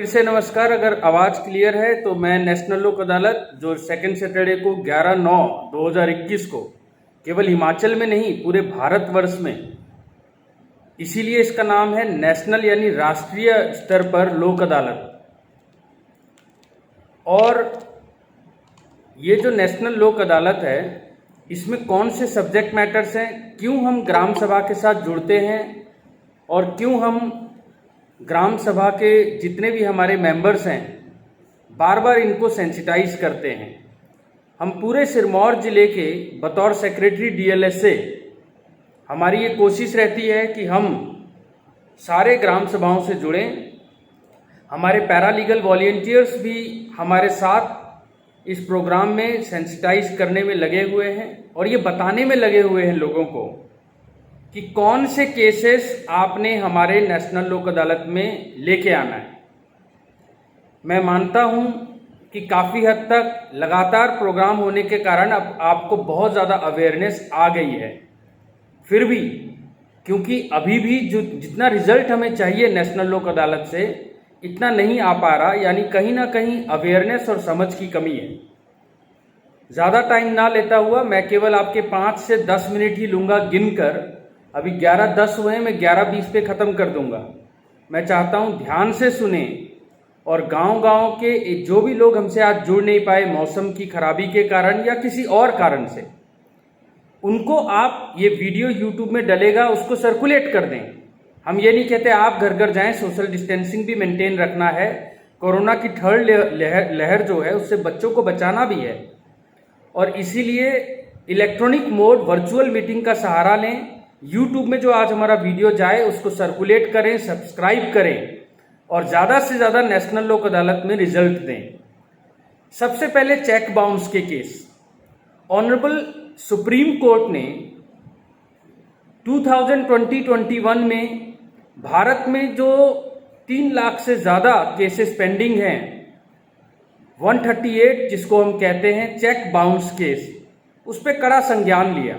फिर से नमस्कार। अगर आवाज़ क्लियर है तो मैं नेशनल लोक अदालत जो सेकेंड सैटरडे को 11/9/2021 को केवल हिमाचल में नहीं पूरे भारतवर्ष में, इसीलिए इसका नाम है नेशनल यानी राष्ट्रीय स्तर पर लोक अदालत। और ये जो नेशनल लोक अदालत है इसमें कौन से सब्जेक्ट मैटर्स हैं, क्यों हम ग्राम सभा के साथ जुड़ते हैं और क्यों हम ग्राम सभा के जितने भी हमारे मेंबर्स हैं बार बार इनको सेंसिटाइज करते हैं। हम पूरे सिरमौर ज़िले के बतौर सेक्रेटरी डीएलएस से हमारी ये कोशिश रहती है कि हम सारे ग्राम सभाओं से जुड़ें। हमारे पैरालीगल वॉलंटियर्स भी हमारे साथ इस प्रोग्राम में सेंसिटाइज करने में लगे हुए हैं और ये बताने में लगे हुए हैं लोगों को कि कौन से केसेस आपने हमारे नेशनल लोक अदालत में लेके आना है। मैं मानता हूं कि काफ़ी हद तक लगातार प्रोग्राम होने के कारण अब आपको बहुत ज़्यादा अवेयरनेस आ गई है। फिर भी क्योंकि अभी भी जो जितना रिजल्ट हमें चाहिए नेशनल लोक अदालत से इतना नहीं आ पा रहा, यानी कहीं ना कहीं अवेयरनेस और समझ की कमी है। ज़्यादा टाइम ना लेता हुआ मैं केवल आपके 5 से 10 मिनट ही लूँगा गिनकर। अभी 11:10 हुए हैं, मैं 11:20 पे ख़त्म कर दूंगा। मैं चाहता हूं ध्यान से सुने और गांव-गांव के जो भी लोग हमसे आज जुड़ नहीं पाए मौसम की खराबी के कारण या किसी और कारण से, उनको आप ये वीडियो यूट्यूब में डलेगा उसको सर्कुलेट कर दें। हम ये नहीं कहते आप घर घर जाएं, सोशल डिस्टेंसिंग भी मेंटेन रखना है। कोरोना की थर्ड लहर जो है उससे बच्चों को बचाना भी है और इसीलिए इलेक्ट्रॉनिक मोड वर्चुअल मीटिंग का सहारा लें। यूट्यूब में जो आज हमारा वीडियो जाए उसको सर्कुलेट करें, सब्सक्राइब करें और ज़्यादा से ज़्यादा नेशनल लोक अदालत में रिजल्ट दें। सबसे पहले चेक बाउंस के केस। ऑनरेबल सुप्रीम कोर्ट ने 2020-21 में भारत में जो 3 लाख से ज़्यादा केसेस पेंडिंग हैं, 138 जिसको हम कहते हैं चेक बाउंस केस, उस पर कड़ा संज्ञान लिया।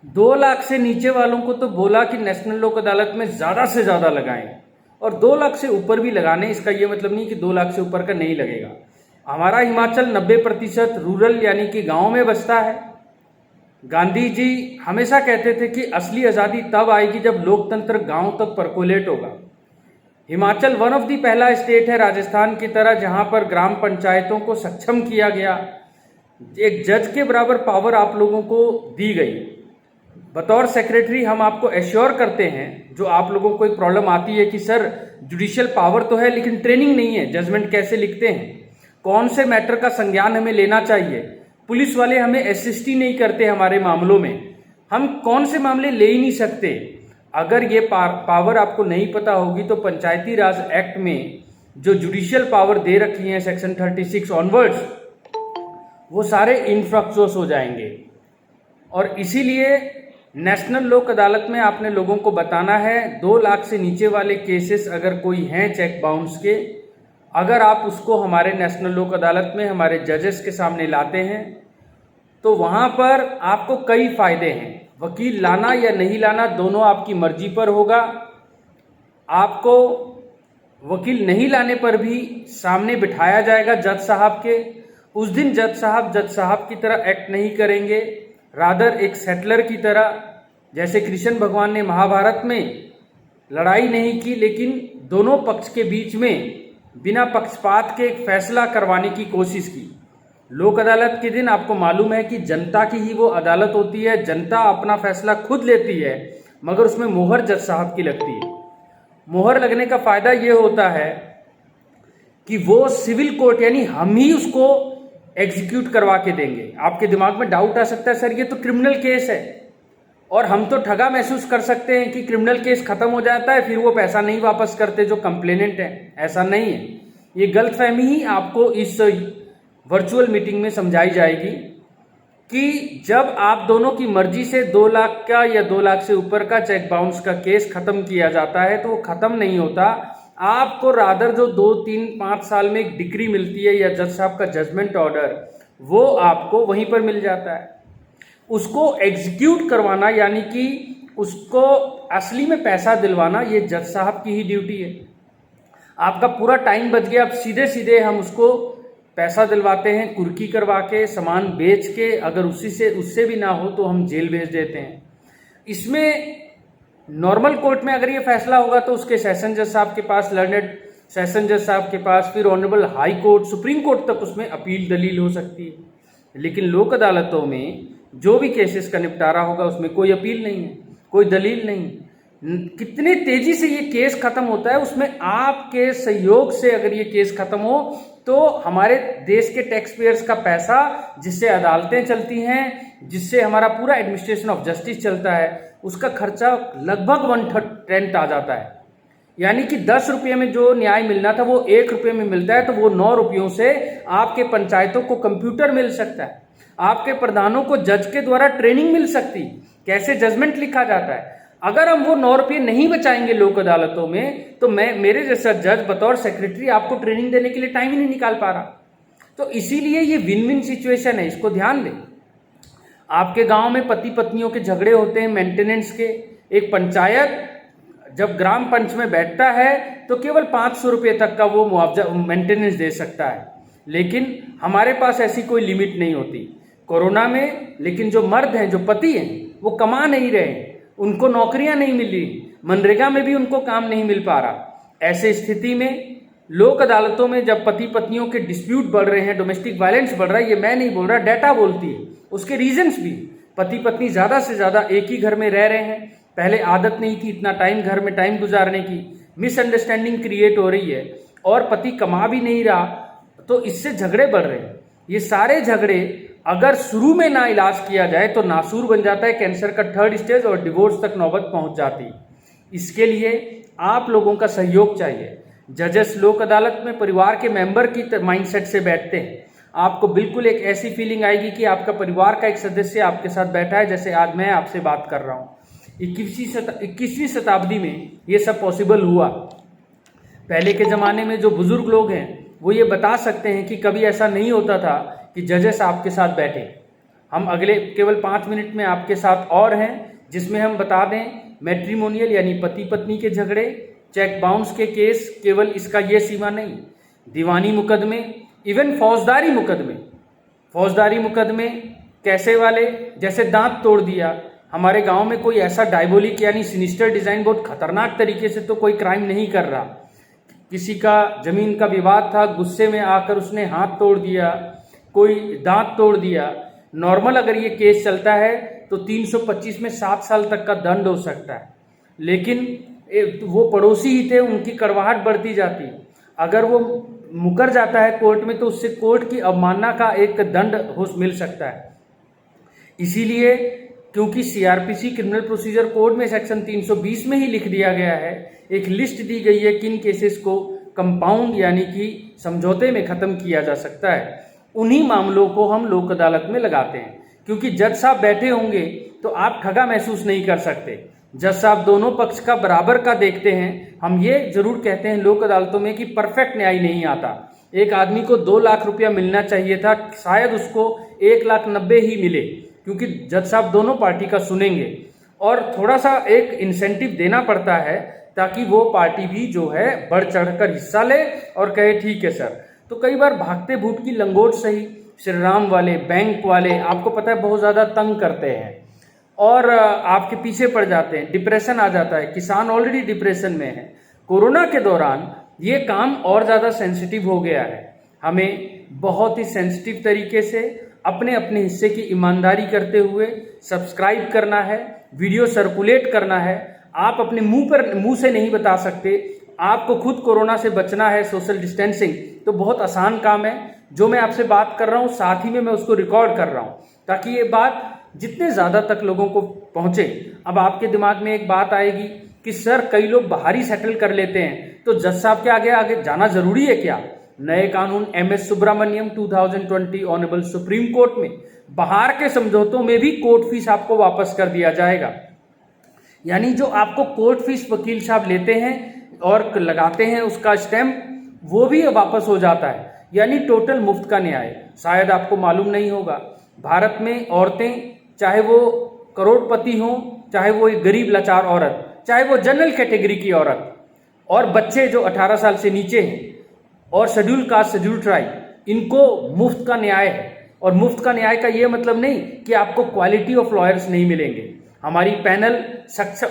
2 लाख से नीचे वालों को तो बोला कि नेशनल लोक अदालत में ज़्यादा से ज़्यादा लगाएं और 2 लाख से ऊपर भी लगाने। इसका ये मतलब नहीं कि 2 लाख से ऊपर का नहीं लगेगा। हमारा हिमाचल 90% रूरल यानी कि गांव में बसता है। गांधी जी हमेशा कहते थे कि असली आज़ादी तब आएगी जब लोकतंत्र गांव तक परकोलेट होगा। हिमाचल वन ऑफ दी पहला स्टेट है राजस्थान की तरह जहां पर ग्राम पंचायतों को सक्षम किया गया, एक जज के बराबर पावर आप लोगों को दी गई। बतौर सेक्रेटरी हम आपको एश्योर करते हैं, जो आप लोगों को एक प्रॉब्लम आती है कि सर जुडिशियल पावर तो है लेकिन ट्रेनिंग नहीं है, जजमेंट कैसे लिखते हैं, कौन से मैटर का संज्ञान हमें लेना चाहिए, पुलिस वाले हमें असिस्ट ही नहीं करते हमारे मामलों में, हम कौन से मामले ले ही नहीं सकते। अगर ये पावर आपको नहीं पता होगी तो पंचायती राज एक्ट में जो जुडिशियल पावर दे रखी है सेक्शन 36 ऑनवर्ड्स, वो सारे इनफ्रक्चुअस हो जाएंगे। और इसीलिए नेशनल लोक अदालत में आपने लोगों को बताना है 2 लाख से नीचे वाले केसेस अगर कोई हैं चेक बाउंस के, अगर आप उसको हमारे नेशनल लोक अदालत में हमारे जजेस के सामने लाते हैं तो वहाँ पर आपको कई फायदे हैं। वकील लाना या नहीं लाना दोनों आपकी मर्जी पर होगा। आपको वकील नहीं लाने पर भी सामने बिठाया जाएगा जज साहब के। उस दिन जज साहब की तरह एक्ट नहीं करेंगे, रादर एक सेटलर की तरह। जैसे कृष्ण भगवान ने महाभारत में लड़ाई नहीं की लेकिन दोनों पक्ष के बीच में बिना पक्षपात के एक फैसला करवाने की कोशिश की। लोक अदालत के दिन आपको मालूम है कि जनता की ही वो अदालत होती है, जनता अपना फैसला खुद लेती है, मगर उसमें मोहर जज साहब की लगती है। मोहर लगने का फायदा ये होता है कि वो सिविल कोर्ट यानी हम ही उसको एग्जीक्यूट करवा के देंगे। आपके दिमाग में डाउट आ सकता है सर ये तो क्रिमिनल केस है और हम तो ठगा महसूस कर सकते हैं कि क्रिमिनल केस खत्म हो जाता है फिर वो पैसा नहीं वापस करते जो कंप्लेनेंट है। ऐसा नहीं है, ये गलतफहमी ही आपको इस वर्चुअल मीटिंग में समझाई जाएगी कि जब आप दोनों की मर्जी से 2 लाख का या 2 लाख से ऊपर का चेक बाउंस का केस खत्म किया जाता है तो वो खत्म नहीं होता। आपको रादर जो 2, 3, 5 साल में एक डिक्री मिलती है या जज साहब का जजमेंट ऑर्डर, वो आपको वहीं पर मिल जाता है। उसको एग्जीक्यूट करवाना यानी कि उसको असली में पैसा दिलवाना ये जज साहब की ही ड्यूटी है। आपका पूरा टाइम बच गया। अब सीधे सीधे हम उसको पैसा दिलवाते हैं, कुर्की करवा के, सामान बेच के, अगर उससे भी ना हो तो हम जेल भेज देते हैं। इसमें नॉर्मल कोर्ट में अगर ये फैसला होगा तो उसके सेशन जज साहब के पास, लर्नेड सेशन जज साहब के पास, फिर honourable high court, supreme court तक उसमें अपील दलील हो सकती है। लेकिन लोक अदालतों में जो भी केसेस का निपटारा होगा उसमें कोई अपील नहीं है, कोई दलील नहीं। कितनी तेजी से ये केस खत्म होता है, उसमें आपके सहयोग से अगर ये केस खत्म हो तो हमारे देश के टैक्स पेयर्स का पैसा, जिससे अदालतें चलती हैं, जिससे हमारा पूरा एडमिनिस्ट्रेशन ऑफ जस्टिस चलता है, उसका खर्चा लगभग 1/10 आ जाता है। यानी कि 10 रुपये में जो न्याय मिलना था वो 1 रुपये में मिलता है, तो वो 9 रुपयों से आपके पंचायतों को कंप्यूटर मिल सकता है, आपके प्रधानों को जज के द्वारा ट्रेनिंग मिल सकती, कैसे जजमेंट लिखा जाता है। अगर हम वो 9 रुपये नहीं बचाएंगे लोक अदालतों में, तो मेरे जैसा जज बतौर सेक्रेटरी आपको ट्रेनिंग देने के लिए टाइम ही नहीं निकाल पा रहा। तो इसीलिए ये विन विन सिचुएशन है, इसको ध्यान दें। आपके गांव में पति पत्नियों के झगड़े होते हैं मेंटेनेंस के, एक पंचायत जब ग्राम पंच में बैठता है तो केवल 500 रुपये तक का वो मुआवजा मेंटेनेंस दे सकता है, लेकिन हमारे पास ऐसी कोई लिमिट नहीं होती कोरोना में। लेकिन जो मर्द हैं, जो पति हैं, वो कमा नहीं रहे, उनको नौकरियां नहीं मिल रही, मनरेगा में भी उनको काम नहीं मिल पा रहा। ऐसे स्थिति में लोक अदालतों में जब पति पत्नियों के डिस्प्यूट बढ़ रहे हैं, डोमेस्टिक वायलेंस बढ़ रहा है, ये मैं नहीं बोल रहा, डाटा बोलती है, उसके रीजंस भी। पति पत्नी ज़्यादा से ज़्यादा एक ही घर में रह रहे हैं, पहले आदत नहीं थी इतना टाइम घर में टाइम गुजारने की, मिसअंडरस्टैंडिंग क्रिएट हो रही है, और पति कमा भी नहीं रहा, तो इससे झगड़े बढ़ रहे हैं। ये सारे झगड़े अगर शुरू में ना इलाज किया जाए तो नासूर बन जाता है, कैंसर का 3rd स्टेज, और डिवोर्स तक नौबत पहुंच जाती। इसके लिए आप लोगों का सहयोग चाहिए। जजेस लोक अदालत में परिवार के मेंबर की माइंडसेट से बैठते हैं, आपको बिल्कुल एक ऐसी फीलिंग आएगी कि आपका परिवार का एक सदस्य आपके साथ बैठा है, जैसे आज मैं आपसे बात कर रहा हूँ। 21वीं शताब्दी में ये सब पॉसिबल हुआ। पहले के ज़माने में जो बुजुर्ग लोग हैं वो ये बता सकते हैं कि कभी ऐसा नहीं होता था कि जजेस आपके साथ बैठे। हम अगले केवल 5 मिनट में आपके साथ और हैं, जिसमें हम बता दें मैट्रिमोनियल यानी पति पत्नी के झगड़े, चेक बाउंस के केस, केवल इसका ये सीमा नहीं, दीवानी मुकदमे, इवन फौजदारी मुकदमे कैसे वाले, जैसे दांत तोड़ दिया। हमारे गांव में कोई ऐसा डायबोलिक यानी सिनिस्टर डिजाइन बहुत खतरनाक तरीके से तो कोई क्राइम नहीं कर रहा, किसी का जमीन का विवाद था, गुस्से में आकर उसने हाथ तोड़ दिया, कोई दांत तोड़ दिया। नॉर्मल अगर ये केस चलता है तो 325 में 7 साल तक का दंड हो सकता है, लेकिन वो पड़ोसी ही थे, उनकी कड़वाहट बढ़ती जाती। अगर वो मुकर जाता है कोर्ट में तो उससे कोर्ट की अवमानना का एक दंड हो मिल सकता है। इसीलिए क्योंकि सीआरपीसी क्रिमिनल प्रोसीजर कोड में सेक्शन 320 में ही लिख दिया गया है, एक लिस्ट दी गई है किन केसेस को कंपाउंड यानी कि समझौते में खत्म किया जा सकता है, उन्हीं मामलों को हम लोक अदालत में लगाते हैं। क्योंकि जज साहब बैठे होंगे तो आप ठगा महसूस नहीं कर सकते, जज साहब दोनों पक्ष का बराबर का देखते हैं। हम ये जरूर कहते हैं लोक अदालतों में कि परफेक्ट न्याय नहीं आता। एक आदमी को 2 लाख रुपया मिलना चाहिए था, शायद उसको 1,90,000 ही मिले, क्योंकि जज साहब दोनों पार्टी का सुनेंगे और थोड़ा सा एक इंसेंटिव देना पड़ता है ताकि वो पार्टी भी जो है बढ़ चढ़कर हिस्सा ले और कहे ठीक है सर। तो कई बार भागते भूत की लंगोट सही, श्री राम वाले, बैंक वाले आपको पता है बहुत ज़्यादा तंग करते हैं और आपके पीछे पड़ जाते हैं, डिप्रेशन आ जाता है, किसान ऑलरेडी डिप्रेशन में है। कोरोना के दौरान ये काम और ज़्यादा सेंसिटिव हो गया है। हमें बहुत ही सेंसिटिव तरीके से अपने अपने हिस्से की ईमानदारी करते हुए सब्सक्राइब करना है, वीडियो सर्कुलेट करना है। आप अपने मुंह से नहीं बता सकते, आपको खुद कोरोना से बचना है, सोशल डिस्टेंसिंग, तो बहुत आसान काम है। जो मैं आपसे बात कर रहा हूँ साथ ही में मैं उसको रिकॉर्ड कर रहा हूँ ताकि ये बात जितने ज़्यादा तक लोगों को पहुँचे। अब आपके दिमाग में एक बात आएगी कि सर कई लोग बाहर ही सेटल कर लेते हैं, तो जज साहब के आगे जाना जरूरी है क्या? नए कानून MS Subramaniam 2020 honourable Supreme Court में बाहर के समझौतों में भी कोर्ट फीस आपको वापस कर दिया जाएगा। यानी जो आपको कोर्ट फीस वकील साहब लेते हैं और लगाते हैं उसका स्टैम्प, वो भी वापस हो जाता है। यानी टोटल मुफ्त का न्याय। शायद आपको मालूम नहीं होगा, भारत में औरतें, चाहे वो करोड़पति हों, चाहे वो एक गरीब लाचार औरत, चाहे वो जनरल कैटेगरी की औरत, और बच्चे जो 18 साल से नीचे हैं और शेड्यूल कास्ट शेड्यूल ट्राइब, इनको मुफ्त का न्याय है। और मुफ्त का न्याय का ये मतलब नहीं कि आपको क्वालिटी ऑफ लॉयर्स नहीं मिलेंगे। हमारी पैनल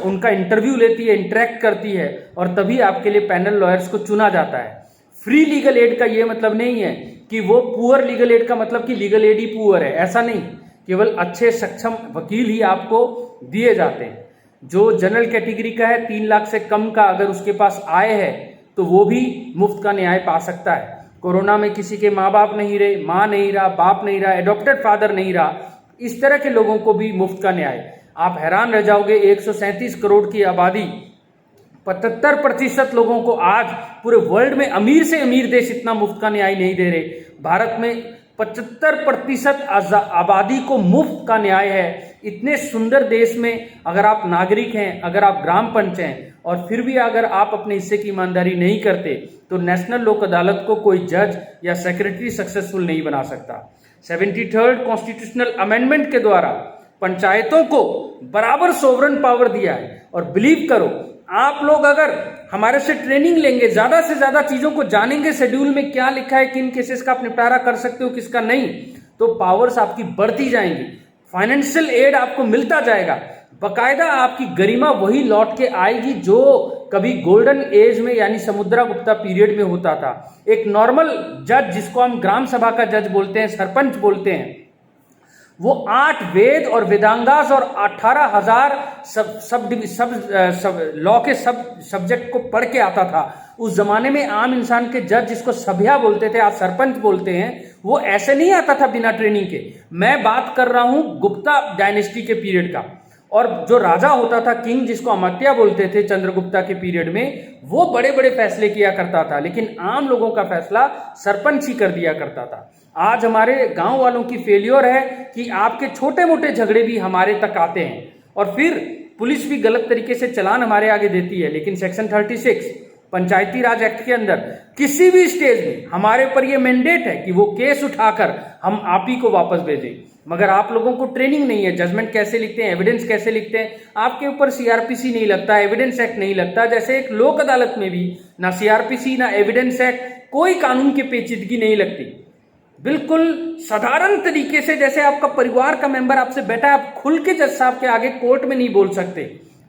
उनका इंटरव्यू लेती है, इंटरेक्ट करती है और तभी आपके लिए पैनल लॉयर्स को चुना जाता है। फ्री लीगल एड का ये मतलब नहीं है कि वो पुअर लीगल एड का मतलब कि लीगल एड ही पुअर है, ऐसा नहीं। केवल अच्छे सक्षम वकील ही आपको दिए जाते हैं। जो जनरल कैटेगरी का है, 3 लाख से कम का अगर उसके पास आय है तो वो भी मुफ्त का न्याय पा सकता है। कोरोना में किसी के माँ बाप नहीं रहे, माँ नहीं रहा, बाप नहीं रहा, एडॉप्टेड फादर नहीं रहा, इस तरह के लोगों को भी मुफ्त का न्याय। आप हैरान रह जाओगे, 137 करोड़ की आबादी, 75% लोगों को आज पूरे वर्ल्ड में अमीर से अमीर देश इतना मुफ्त का न्याय नहीं दे रहे। भारत में 75% आबादी को मुफ्त का न्याय है। इतने सुंदर देश में अगर आप नागरिक हैं, अगर आप ग्राम पंच हैं और फिर भी अगर आप अपने हिस्से की ईमानदारी नहीं करते तो नेशनल लोक अदालत को कोई जज या सेक्रेटरी सक्सेसफुल नहीं बना सकता। 73rd कॉन्स्टिट्यूशनल अमेंडमेंट के द्वारा पंचायतों को बराबर सोवरन पावर दिया है। और बिलीव करो, आप लोग अगर हमारे से ट्रेनिंग लेंगे, ज्यादा से ज्यादा चीजों को जानेंगे, शेड्यूल में क्या लिखा है, किन केसेस का आप निपटारा कर सकते हो, किसका नहीं, तो पावर्स आपकी बढ़ती जाएंगी, फाइनेंशियल एड आपको मिलता जाएगा, बकायदा आपकी गरिमा वही लौट के आएगी जो कभी गोल्डन एज में यानी समुद्रगुप्ता पीरियड में होता था। एक नॉर्मल जज, जिसको हम ग्राम सभा का जज बोलते हैं, सरपंच बोलते हैं, वो 8 वेद और वेदांगास और 18,000 सब लॉ के सब्जेक्ट को पढ़ के आता था। उस जमाने में आम इंसान के जज, जिसको सभ्या बोलते थे, आज सरपंच बोलते हैं, वो ऐसे नहीं आता था बिना ट्रेनिंग के। मैं बात कर रहा हूं गुप्ता डायनेस्टी के पीरियड का। और जो राजा होता था, किंग, जिसको अमात्या बोलते थे चंद्रगुप्ता के पीरियड में, वो बड़े बड़े फैसले किया करता था, लेकिन आम लोगों का फैसला सरपंच ही कर दिया करता था। आज हमारे गांव वालों की फेलियर है कि आपके छोटे मोटे झगड़े भी हमारे तक आते हैं और फिर पुलिस भी गलत तरीके से चालान हमारे आगे देती है। लेकिन सेक्शन 36 पंचायती राज एक्ट के अंदर किसी भी स्टेज में हमारे पर यह मैंडेट है कि वो केस उठाकर हम आप ही को वापस भेजें। मगर आप लोगों को ट्रेनिंग नहीं है, जजमेंट कैसे लिखते हैं, एविडेंस कैसे लिखते हैं, आपके ऊपर सीआरपीसी नहीं लगता, एविडेंस एक्ट नहीं लगता। जैसे एक लोक अदालत में भी ना सीआरपीसी ना एविडेंस एक्ट, कोई कानून की पेचीदगी नहीं लगती। बिल्कुल साधारण तरीके से, जैसे आपका परिवार का मेंबर आपसे बैठा है, आप खुल के जज साहब के आगे कोर्ट में नहीं बोल सकते।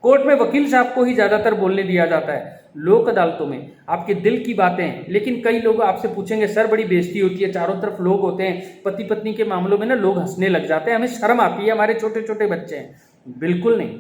कोर्ट में वकील साहब को ही ज्यादातर बोलने दिया जाता है। लोक अदालतों में आपके दिल की बातें हैं। लेकिन कई लोग आपसे पूछेंगे, सर बड़ी बेइज्जती होती है, चारों तरफ लोग होते हैं, पति पत्नी के मामलों में ना लोग हंसने लग जाते हैं, हमें शर्म आती है, हमारे छोटे छोटे बच्चे हैं। बिल्कुल नहीं।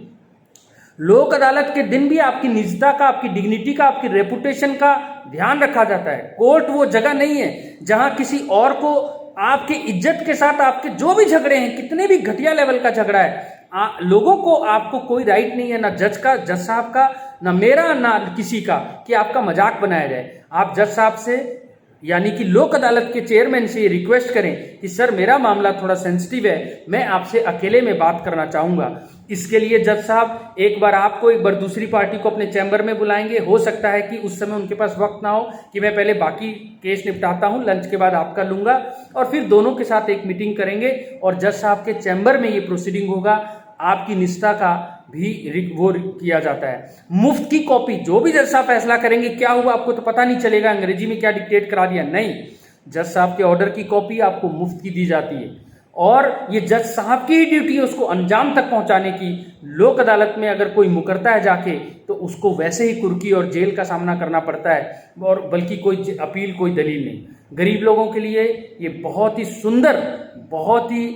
लोक अदालत के दिन भी आपकी निजता का, आपकी डिग्निटी का, आपकी रेपुटेशन का ध्यान रखा जाता है। कोर्ट वो जगह नहीं है जहां किसी और को आपकी इज्जत के साथ, आपके जो भी झगड़े हैं, कितने भी घटिया लेवल का झगड़ा है, लोगों को, आपको कोई राइट नहीं है, ना जज का, जज साहब का, ना मेरा, ना किसी का, कि आपका मजाक बनाया जाए। आप जज साहब से यानी कि लोक अदालत के चेयरमैन से रिक्वेस्ट करें कि सर मेरा मामला थोड़ा सेंसिटिव है, मैं आपसे अकेले में बात करना चाहूंगा। इसके लिए जज साहब एक बार आपको, एक बार दूसरी पार्टी को अपने चैम्बर में बुलाएंगे। हो सकता है कि उस समय उनके पास वक्त ना हो कि मैं पहले बाकी केस निपटाता हूं, लंच के बाद आपका लूंगा, और फिर दोनों के साथ एक मीटिंग करेंगे और जज साहब के चैम्बर में ये प्रोसीडिंग होगा। आपकी निष्ठा का भी वो किया जाता है। मुफ्त की कॉपी, जो भी जज साहब फैसला करेंगे, क्या हुआ आपको तो पता नहीं चलेगा, अंग्रेजी में क्या डिक्टेट करा दिया, नहीं, जज साहब के ऑर्डर की कॉपी आपको मुफ्त की दी जाती है और ये जज साहब की ही ड्यूटी है उसको अंजाम तक पहुंचाने की। लोक अदालत में अगर कोई मुकरता है जाके, तो उसको वैसे ही कुर्की और जेल का सामना करना पड़ता है, और बल्कि कोई अपील, कोई दलील नहीं। गरीब लोगों के लिए ये बहुत ही सुंदर, बहुत ही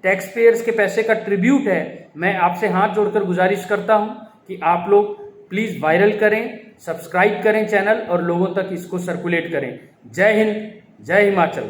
टैक्स पेयर्स के पैसे का ट्रिब्यूट है। मैं आपसे हाथ जोड़कर गुजारिश करता हूं कि आप लोग प्लीज वायरल करें, सब्सक्राइब करें चैनल और लोगों तक इसको सर्कुलेट करें। जय हिंद, जय हिमाचल।